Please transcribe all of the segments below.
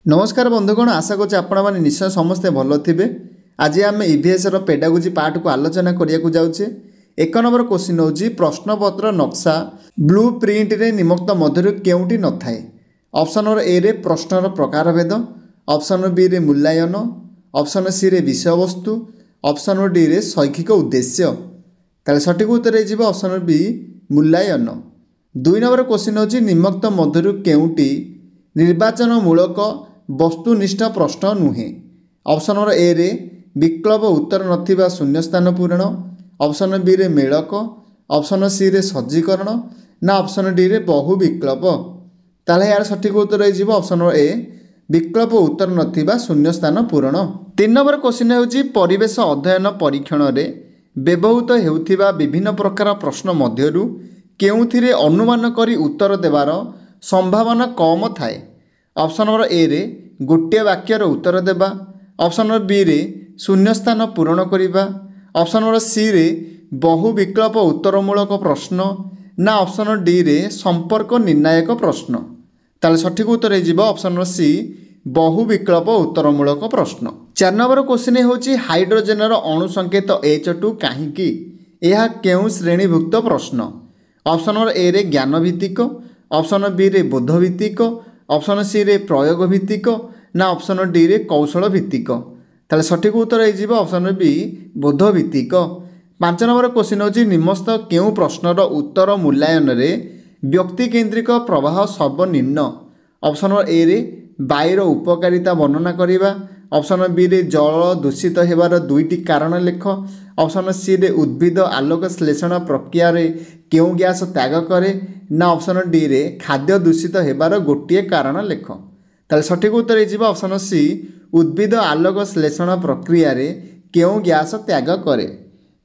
नमस्कार बंधुगण, आशा करछि आपण माने निश्चय समस्ते भल थिबे। आज आम ईवीएस रो पेडागोजी पार्ट को आलोचना करिया जाउछे। एक नंबर क्वेश्चन होची प्रश्नपत्र नक्शा ब्लू प्रिंट रे निम्नलिखित मध्यरु केउटी न थाए। ऑप्शन नंबर ए रे प्रश्नर प्रकारभेद, ऑप्शन नंबर बी रे मूल्यांकन, ऑप्शन सी रे विषय वस्तु, ऑप्शन नंबर डी रे शैक्षिक उद्देश्य। ताले सठिक उत्तर हे ऑप्शन नंबर बी मूल्यांकन। 2 नंबर क्वेश्चन होची निम्नलिखित मध्यरु केउटी निर्वाचनमूलक वस्तुनिष्ठ प्रश्न नुहे। ऑप्शन नंबर ए रे विकल्प उत्तर नथिबा शून्यस्थान पूरण, ऑप्शन बी रे मेलक, ऑप्शन सी रे सज्जीकरण ना ऑप्शन डी रे बहु विकल्प। ताले यार सठिक उत्तर हे ऑप्शन नंबर ए विकल्प उत्तर नथिबा शून्यस्थान पूरण। 3 नंबर क्वेश्चन होची परिवेश अध्ययन परीक्षण रे व्यवहृत हेउथिबा विभिन्न प्रकार प्रश्न मध्यरु केउथिरे अनुमान करी उत्तर देवार संभावना कम थाए। ऑप्शन नंबर ए रे गोटे वाक्यर उत्तर देबा, ऑप्शन नंबर बी रे शून्यस्थान पूरण करिबा, ऑप्शन नंबर सी रे बहु विकल्प उत्तरमूलक प्रश्न ना ऑप्शन डी रे संपर्क निर्णायक प्रश्न। ताले सठिक उत्तर हे ऑप्शन नंबर सी बहु विकल्प उत्तरमूलक प्रश्न। 4 नंबर क्वेश्चन होची हाइड्रोजन रो अणु संकेत H2 काहीकि यह केउ श्रेणीभुक्त प्रश्न। ऑप्शन नंबर ए रे ज्ञान भित्तिक, ऑप्शन बी रे बोध भित्तिक, ऑप्शन सी रे प्रयोग भित्तिक ना ऑप्शन डी रे कौशल भित्तिक। ताले सठिक उत्तर हे ऑप्शन बी बोध भित्तिक। 5 नंबर क्वेश्चन होची निम्नस्थ केउ प्रश्नर उत्तर मूल्यांकन रे व्यक्ति केंद्रिक प्रवाह सर्वनिम्न। ऑप्शन नंबर ए रे वायुर उपकारिता वर्णना करिबा, ऑप्शन बी रे जल दूषित हेबार 2टी कारण लेख, ऑप्शन सी रे उद्भिद आलोक श्लेषण प्रक्रिया रे केउ गैस त्याग करे ना ऑप्शन डी रे खाद्य दूषित हेबार गोटे कारण लेख। ताले सठिक उत्तर हे ऑप्शन सी उद्भिद आलोक श्लेषण प्रक्रिया रे केउ गैस त्याग करे।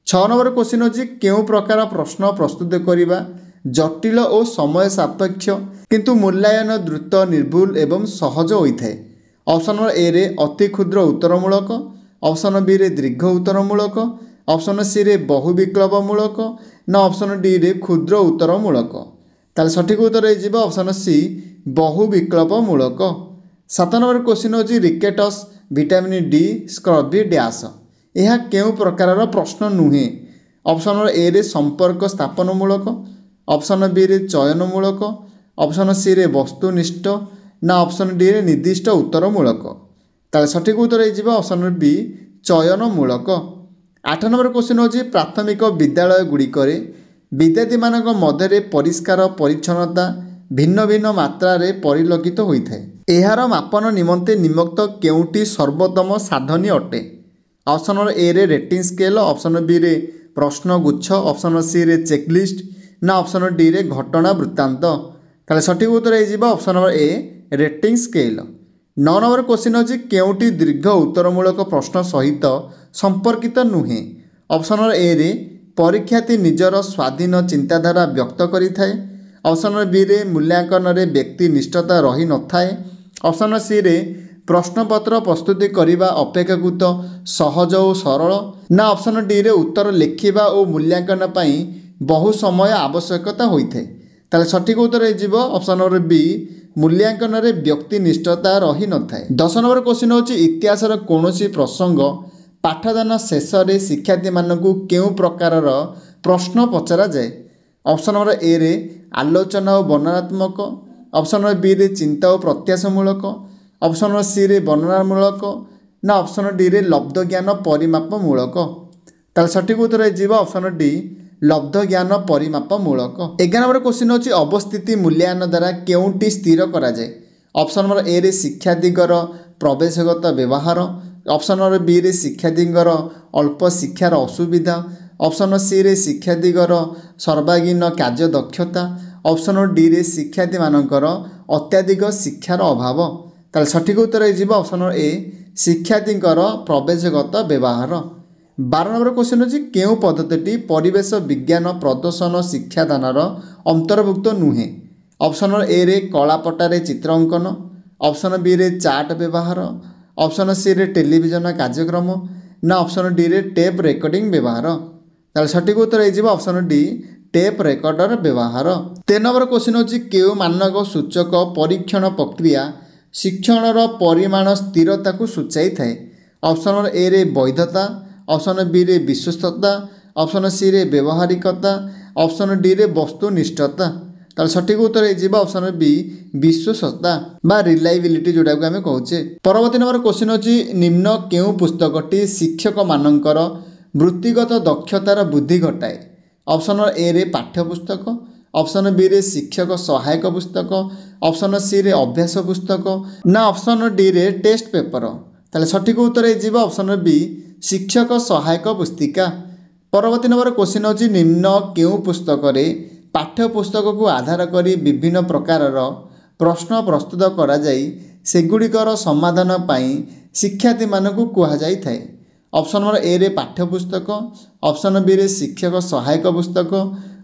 6 नंबर क्वेश्चन होची केउ प्रकार प्रश्न प्रस्तुत करिबा जटिल और समय सापेक्ष किंतु मूल्यांकन द्रुत निर्भुल एवं सहज होइथाय। ऑप्शन नंबर ए रे अति क्षुद्र उत्तरमूलक, ऑप्शन बी रे दीर्घ उत्तरमूलक, ऑप्शन सी रे बहु विकल्पमूलक ना ऑप्शन डी रे क्षुद्र उत्तरमूलक। ताले सठिक उत्तर हे ऑप्शन सी बहु विकल्पमूलक। 7 नंबर क्वेश्चन होची rickets vitamin D scurvy dash यह केउ प्रकार प्रश्न नुहे। ऑप्शन नंबर ए रे संपर्क स्थापनमूलक, ऑप्शन बी रे चयनमूलक, ऑप्शन सी रे वस्तुनिष्ठ ना ऑप्शन डी रे निर्दिष्ट उत्तरमूलक। ताले सठिक उत्तर हे ऑप्शन बी चयनमूलक। 8 नंबर क्वेश्चन होची प्राथमिक विद्यालय गुड़िकरे विद्यार्थी मानक मध्य परिष्कार परिच्छन्नता भिन्न भिन्न मात्रा रे परिलक्षित होइथाय। एहार मापन निमंते निम्नलिखित केउटी सर्वोत्तम साधनी अटे। ऑप्शन नंबर ए रे रेटिंग स्केल, ऑप्शन बी रे प्रश्न गुच्छ, ऑप्शन सी रे चेकलिस्ट ना ऑप्शन डी रे घटना वृत्तांत। ताले सठिक उत्तर हे option number A rating scale. 9 number question होची केउटी दीर्घ उत्तरमूलक प्रश्न सहित संपर्कित नुहे। ऑप्शन नंबर ए रे परीक्षार्थी निजर स्वाधीन चिंताधारा व्यक्त करिथाय, ऑप्शन नंबर बी रे मूल्यांकन रे व्यक्ति निष्ठता रही न थाए, ऑप्शन सी रे प्रश्नपत्र प्रस्तुति करिबा अपेक्षाकृत सहज और सरल ना ऑप्शन डी रे उत्तर लिखिबा और मूल्यांकन पई बहु समय आवश्यकता होइथाय। ताले सठिक उत्तर हे ऑप्शन नंबर बी मूल्यांकन रे व्यक्ति निष्ठता रही न थाए। 10 नंबर क्वेश्चन होची इतिहासर कोनोसी प्रसंग पाठदान शेष रे शिक्षार्थी मानकु केउ प्रकारर प्रश्न पचरा जाए। ऑप्शन नंबर ए रे आलोचना और वर्णनात्मक, ऑप्शन नंबर बी रे चिंता और प्रत्याशामूलक, ऑप्शन नंबर सी रे वर्णनामूलक ना ऑप्शन डी रे लब्ध ज्ञान परिमापमूलक। ताले सठिक उत्तर हे ऑप्शन डी लब्ध ज्ञान परिमापमूलक। 11 नंबर क्वेश्चन होची अवस्थिति मूल्यांकन द्वारा केउटी स्थिर करा जाए। ऑप्शन नंबर ए रे शिक्षार्थीकर प्रवेशगत व्यवहार, ऑप्शन नंबर बी रे शिक्षार्थीकर अल्प शिक्षार असुविधा, ऑप्शन सी रे शिक्षार्थीकर सर्वांगीन कार्य दक्षता, ऑप्शन डी रे शिक्षार्थी मानकर अत्याधिक शिक्षार अभाव। ताले सठिक उत्तर हे ऑप्शन नंबर ए शिक्षार्थीकर प्रवेशगत व्यवहार। 12 नंबर क्वेश्चन होची केउ पद्धति परिवेश विज्ञान प्रदर्शन शिक्षादानर अंतर्भुक्त नुहे। ऑप्शन नंबर ए रे कलापटारे चित्र अंकन, ऑप्शन बी रे चार्ट व्यवहार, ऑप्शन सी रे टेलीविजन कार्यक्रम ना ऑप्शन डी रे टेप रेकर्डिंग व्यवहार। ताले सठिक उत्तर हे ऑप्शन डी टेप रेकर्डर व्यवहार। 13 नंबर क्वेश्चन होची केउ मानक सूचक परीक्षण प्रक्रिया ଶିକ୍ଷଣର ପରିମାଣ ସ୍ଥିରତାକୁ ସୂଚାଇଥାଏ। ଅପସନ୍ ନମ୍ବର ଏ ରେ ବୈଧତା, ଅପସନ୍ ବି ରେ ବିଶ୍ୱସ୍ତତା, ଅପସନ୍ ସି ରେ ବ୍ୟବହାରିକତା, ଅପସନ୍ ଡି ରେ ବସ୍ତୁନିଷ୍ଠତା। ତାହେଲେ ସଠିକ୍ ଉତ୍ତର ହେଇଯିବ ଅପସନ୍ ବି ବିଶ୍ୱସ୍ତତା ବା ରିଲାଏବିଲିଟି ଯେଉଁଟାକୁ ଆମେ କହୁଛେ। ପରବର୍ତ୍ତୀ ନମ୍ବର କ୍ୱେଶ୍ଚିନ୍ ହେଉଛି ନିମ୍ନ କେଉଁ ପୁସ୍ତକଟି ଶିକ୍ଷକମାନଙ୍କର ବୃତ୍ତିଗତ ଦକ୍ଷତାର ବୃଦ୍ଧି ଘଟାଏ? ଅପସନ୍ ନମ୍ବର ଏ ରେ ପାଠ୍ୟପୁସ୍ତକ, ଅପସନ୍ ବି ରେ ଶିକ୍ଷକ ସହାୟକ ପୁସ୍ତକ, ଅପସନ୍ ସି ରେ ଅଭ୍ୟାସ ପୁସ୍ତକ ନା ଅପସନ୍ ଡି ରେ ଟେଷ୍ଟ ପେପର। ତାହେଲେ ସଠିକ୍ ଉତ୍ତର ହେଇଯିବ ଅପସନ୍ ବି ଶିକ୍ଷକ ସହାୟକ ପୁସ୍ତିକା। ପରବର୍ତ୍ତୀ ନମ୍ବର କ୍ୱେଶ୍ଚିନ୍ ହେଉଛି ନିମ୍ନ କେଉଁ ପୁସ୍ତକରେ ପାଠ୍ୟପୁସ୍ତକକୁ ଆଧାର କରି ବିଭିନ୍ନ ପ୍ରକାରର ପ୍ରଶ୍ନ ପ୍ରସ୍ତୁତ କରାଯାଇ ସେଗୁଡ଼ିକର ସମାଧାନ ପାଇଁ ଶିକ୍ଷାର୍ଥୀମାନଙ୍କୁ କୁହାଯାଇଥାଏ? ଅପସନ୍ ନମ୍ବର ଏ ରେ ପାଠ୍ୟପୁସ୍ତକ, ଅପସନ୍ ବି ରେ ଶିକ୍ଷକ ସହାୟକ ପୁସ୍ତକ,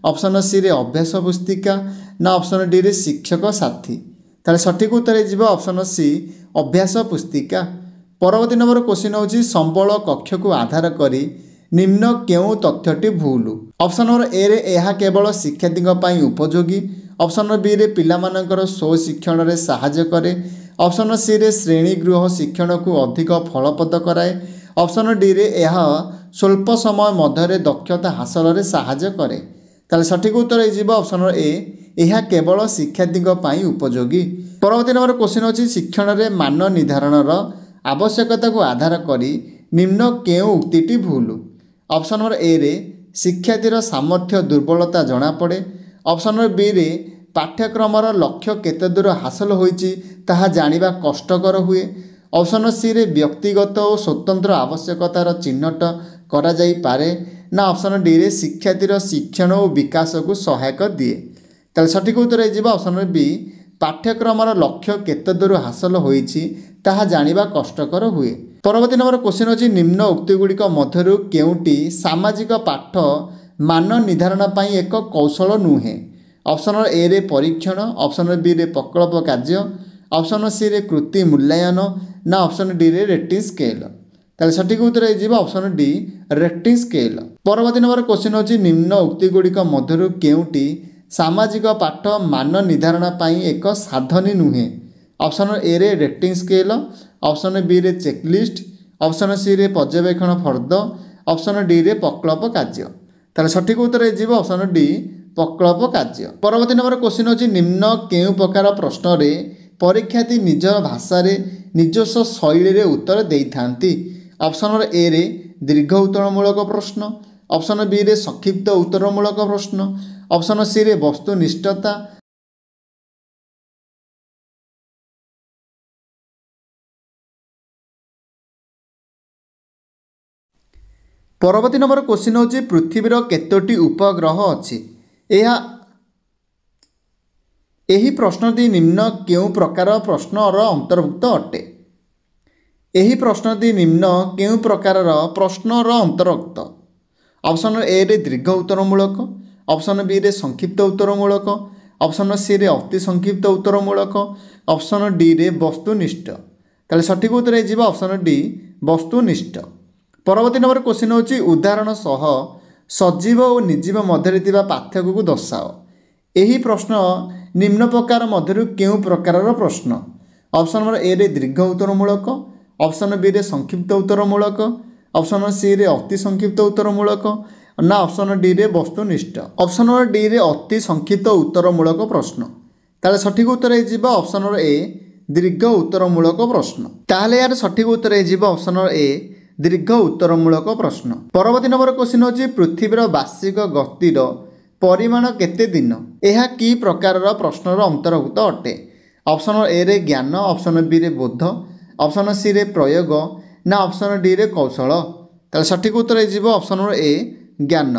ଅପସନ୍ ସି ରେ ଅଭ୍ୟାସ ପୁସ୍ତିକା ନା ଅପସନ୍ ଡି ରେ ଶିକ୍ଷକ ସାଥୀ। ତାହେଲେ ସଠିକ୍ ଉତ୍ତର ହେଇଯିବ ଅପସନ୍ ସି ଅଭ୍ୟାସ ପୁସ୍ତିକା। ପରବର୍ତ୍ତୀ ନମ୍ବର କ୍ୱେଶ୍ଚିନ୍ ହେଉଛି ସମ୍ବଳ କକ୍ଷକୁ ଆଧାର କରି ନିମ୍ନ କେଉଁ ତଥ୍ୟଟି ଭୁଲ? ଅପସନ୍ ନମ୍ବର ଏ ରେ ଏହା କେବଳ ଶିକ୍ଷାର୍ଥୀଙ୍କ ପାଇଁ ଉପଯୋଗୀ, ଅପସନ୍ ବି ରେ ପିଲାମାନଙ୍କର ସ୍ୱଶିକ୍ଷଣରେ ସାହାଯ୍ୟ କରେ, ଅପସନ୍ ସି ରେ ଶ୍ରେଣୀ ଗୃହ ଶିକ୍ଷଣକୁ ଅଧିକ ଫଳପ୍ରଦ କରାଏ, ଅପସନ୍ ଡି ରେ ଏହା ସ୍ୱଳ୍ପ ସମୟ ମଧ୍ୟରେ ଦକ୍ଷତା ହାସଲରେ ସାହାଯ୍ୟ କରେ। ତାହେଲେ ସଠିକ୍ ଉତ୍ତର ହେଇଯିବ ଅପସନ୍ ନମ୍ବର ଏ ଏହା କେବଳ ଶିକ୍ଷାର୍ଥୀଙ୍କ ପାଇଁ ଉପଯୋଗୀ। ପରବର୍ତ୍ତୀ ନମ୍ବର କ୍ୱେଶ୍ଚିନ୍ ହେଉଛି ଶିକ୍ଷଣରେ ମାନ ନିର୍ଦ୍ଧାରଣର ଆବଶ୍ୟକତାକୁ ଆଧାର କରି ନିମ୍ନ କେଉଁ ଉକ୍ତିଟି ଭୁଲ? ଅପସନ୍ ନମ୍ବର ଏ ରେ ଶିକ୍ଷାର୍ଥୀର ସାମର୍ଥ୍ୟ ଦୁର୍ବଳତା ଜଣାପଡ଼େ, ଅପସନ୍ ନମ୍ବର ବି ରେ ପାଠ୍ୟକ୍ରମର ଲକ୍ଷ୍ୟ କେତେ ଦୂର ହାସଲ ହୋଇଛି ତାହା ଜାଣିବା କଷ୍ଟକର ହୁଏ, ଅପସନ୍ ସି ରେ ବ୍ୟକ୍ତିଗତ ଓ ସ୍ୱତନ୍ତ୍ର ଆବଶ୍ୟକତାର ଚିହ୍ନଟ କରାଯାଇପାରେ ନା ଅପସନ୍ ଡି ରେ ଶିକ୍ଷାର୍ଥୀର ଶିକ୍ଷଣ ଓ ବିକାଶକୁ ସହାୟକ ଦିଏ। ତାହେଲେ ସଠିକ୍ ଉତ୍ତର ହେଇଯିବ ଅପସନ୍ ନମ୍ବର ବି ପାଠ୍ୟକ୍ରମର ଲକ୍ଷ୍ୟ କେତେ ଦୂର ହାସଲ ହୋଇଛି ତାହା ଜାଣିବା କଷ୍ଟକର ହୁଏ। ପରବର୍ତ୍ତୀ ନମ୍ବର କ୍ୱେଶ୍ଚିନ୍ ହେଉଛି ନିମ୍ନ ଉକ୍ତିଗୁଡ଼ିକ ମଧ୍ୟରୁ କେଉଁଟି ସାମାଜିକ ପାଠ ମାନ ନିର୍ଦ୍ଧାରଣ ପାଇଁ ଏକ କୌଶଳ ନୁହେଁ? ଅପସନ୍ ନମ୍ବର ଏ ରେ ପରୀକ୍ଷଣ, ଅପସନ୍ ବି ରେ ପ୍ରକଳ୍ପ କାର୍ଯ୍ୟ, ଅପସନ୍ ସି ରେ କୃତି ମୂଲ୍ୟାୟନ ନା ଅପସନ୍ ଡି ରେ ରେଟିଂ ସ୍କେଲ୍। ତାହେଲେ ସଠିକ୍ ଉତ୍ତର ହେଇଯିବ ଅପସନ୍ ଡି ରେଟିଂ ସ୍କେଲ୍। ପରବର୍ତ୍ତୀ ନମ୍ବର କ୍ୱେଶ୍ଚିନ୍ ହେଉଛି ନିମ୍ନ ଉକ୍ତିଗୁଡ଼ିକ ମଧ୍ୟରୁ କେଉଁଟି ସାମାଜିକ ପାଠ ମାନ ନିର୍ଦ୍ଧାରଣ ପାଇଁ ଏକ ସାଧନୀ ନୁହେଁ? ଅପସନ୍ ଏ ରେ ରେଟିଂ ସ୍କେଲ୍, ଅପସନ୍ ବି ରେ ଚେକ୍ଲିଷ୍ଟ, ଅପସନ୍ ସି ରେ ପର୍ଯ୍ୟବେକ୍ଷଣ ଫର୍ଦ୍ଦ, ଅପସନ୍ ଡି ରେ ପ୍ରକଳ୍ପ କାର୍ଯ୍ୟ। ତାହେଲେ ସଠିକ୍ ଉତ୍ତର ହେଇଯିବ ଅପସନ୍ ଡି ପ୍ରକଳ୍ପ କାର୍ଯ୍ୟ। ପରବର୍ତ୍ତୀ ନମ୍ବର କ୍ୱେଶ୍ଚିନ୍ ହେଉଛି ନିମ୍ନ କେଉଁ ପ୍ରକାର ପ୍ରଶ୍ନରେ ପରୀକ୍ଷାର୍ଥୀ ନିଜ ଭାଷାରେ ନିଜସ୍ୱ ଶୈଳୀରେ ଉତ୍ତର ଦେଇଥାନ୍ତି? ଅପସନ୍ ନମ୍ବର ଏ ରେ ଦୀର୍ଘ ଉତ୍ତରମୂଳକ ପ୍ରଶ୍ନ, ଅପସନ୍ ବି ରେ ସଂକ୍ଷିପ୍ତ ଉତ୍ତରମୂଳକ ପ୍ରଶ୍ନ, ଅପସନ୍ ସି ରେ ବସ୍ତୁନିଷ୍ଠତା। ପରବର୍ତ୍ତୀ ନମ୍ବର କ୍ୱେଶ୍ଚିନ୍ ହେଉଛି ପୃଥିବୀର କେତୋଟି ଉପଗ୍ରହ ଅଛି? ଏହି ପ୍ରଶ୍ନଟି ନିମ୍ନ କେଉଁ ପ୍ରକାର ପ୍ରଶ୍ନର ଅନ୍ତର୍ଭୁକ୍ତ ଅଟେ? ଏହି ପ୍ରଶ୍ନଟି ନିମ୍ନ କେଉଁ ପ୍ରକାରର ପ୍ରଶ୍ନର ଅନ୍ତର୍ଭୁକ୍ତ? ଅପସନ୍ ଏ ରେ ଦୀର୍ଘ ଉତ୍ତରମୂଳକ, ଅପସନ୍ ବି ରେ ସଂକ୍ଷିପ୍ତ ଉତ୍ତରମୂଳକ, ଅପସନ୍ ସି ରେ ଅତି ସଂକ୍ଷିପ୍ତ ଉତ୍ତରମୂଳକ, ଅପସନ୍ ଡି ରେ ବସ୍ତୁନିଷ୍ଠ। ତାହେଲେ ସଠିକ୍ ଉତ୍ତର ହେଇଯିବ ଅପସନ୍ ଡି ବସ୍ତୁନିଷ୍ଠ। ପରବର୍ତ୍ତୀ ନମ୍ବର କ୍ୱେଶ୍ଚିନ୍ ହେଉଛି ଉଦାହରଣ ସହ ସଜୀବ ଓ ନିର୍ଜୀବ ମଧ୍ୟରେ ଥିବା ପାର୍ଥକ୍ୟକୁ ଦର୍ଶାଅ। ଏହି ପ୍ରଶ୍ନ ନିମ୍ନ ପ୍ରକାର ମଧ୍ୟରୁ କେଉଁ ପ୍ରକାରର ପ୍ରଶ୍ନ? ଅପସନ୍ ନମ୍ବର ଏ ରେ ଦୀର୍ଘ ଉତ୍ତରମୂଳକ, ଅପସନ୍ ବି ରେ ସଂକ୍ଷିପ୍ତ ଉତ୍ତରମୂଳକ, ଅପସନ୍ ସି ରେ ଅତି ସଂକ୍ଷିପ୍ତ ଉତ୍ତରମୂଳକ ନା ଅପସନ୍ ଡି ରେ ବସ୍ତୁନିଷ୍ଠ। ଅପସନ୍ ନମ୍ବର ଡି ରେ ଅତି ସଂକ୍ଷିପ୍ତ ଉତ୍ତରମୂଳକ ପ୍ରଶ୍ନ। ତାହେଲେ ସଠିକ୍ ଉତ୍ତର ହେଇଯିବ ଅପସନ୍ ନମ୍ବର ଏ ଦୀର୍ଘ ଉତ୍ତରମୂଳକ ପ୍ରଶ୍ନ। ତାହେଲେ ଏହାର ସଠିକ୍ ଉତ୍ତର ହେଇଯିବ ଅପସନ୍ ନମ୍ବର ଏ ଦୀର୍ଘ ଉତ୍ତରମୂଳକ ପ୍ରଶ୍ନ। ପରବର୍ତ୍ତୀ ନମ୍ବର କ୍ୱେଶ୍ଚିନ୍ ହେଉଛି ପୃଥିବୀର ବାର୍ଷିକ ଗତିର ପରିମାଣ କେତେ ଦିନ? ଏହା କି ପ୍ରକାରର ପ୍ରଶ୍ନର ଅନ୍ତର୍ଭୁକ୍ତ ଅଟେ? ଅପସନ୍ ନମ୍ବର ଏ ରେ ଜ୍ଞାନ, ଅପସନ୍ ବି ରେ ବୋଧ, ଅପସନ୍ ସି ରେ ପ୍ରୟୋଗ ନା ଅପସନ୍ ଡି ରେ କୌଶଳ। ତାହେଲେ ସଠିକ୍ ଉତ୍ତର ହେଇଯିବ ଅପସନ୍ ନମ୍ବର ଏ ଜ୍ଞାନ।